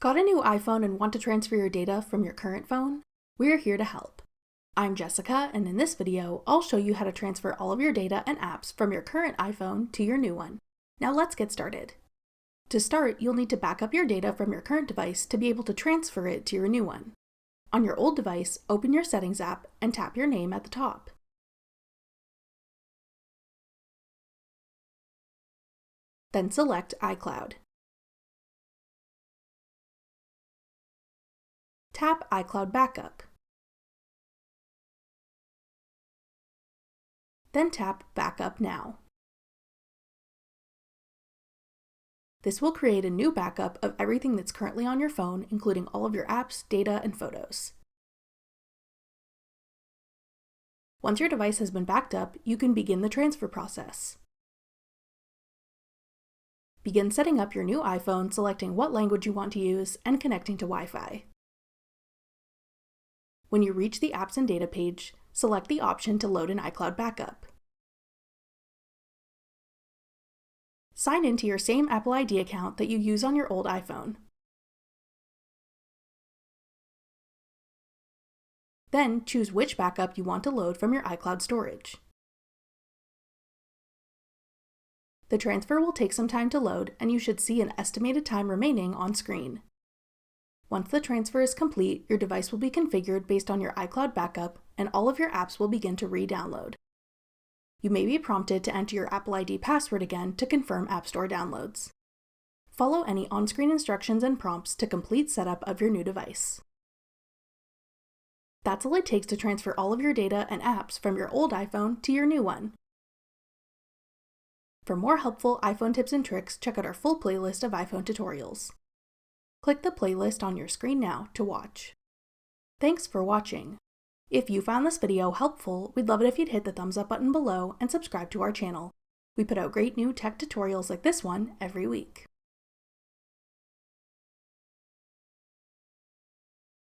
Got a new iPhone and want to transfer your data from your current phone? We're here to help. I'm Jessica, and in this video, I'll show you how to transfer all of your data and apps from your current iPhone to your new one. Now let's get started. To start, you'll need to back up your data from your current device to be able to transfer it to your new one. On your old device, open your Settings app and tap your name at the top. Then select iCloud. Tap iCloud Backup. Then tap Backup Now. This will create a new backup of everything that's currently on your phone, including all of your apps, data, and photos. Once your device has been backed up, you can begin the transfer process. Begin setting up your new iPhone, selecting what language you want to use, and connecting to Wi-Fi. When you reach the Apps and Data page, select the option to load an iCloud backup. Sign into your same Apple ID account that you use on your old iPhone. Then choose which backup you want to load from your iCloud storage. The transfer will take some time to load, and you should see an estimated time remaining on screen. Once the transfer is complete, your device will be configured based on your iCloud backup, and all of your apps will begin to re-download. You may be prompted to enter your Apple ID password again to confirm App Store downloads. Follow any on-screen instructions and prompts to complete setup of your new device. That's all it takes to transfer all of your data and apps from your old iPhone to your new one. For more helpful iPhone tips and tricks, check out our full playlist of iPhone tutorials. Click the playlist on your screen now to watch. Thanks for watching. If you found this video helpful, we'd love it if you'd hit the thumbs up button below and subscribe to our channel. We put out great new tech tutorials like this one every week.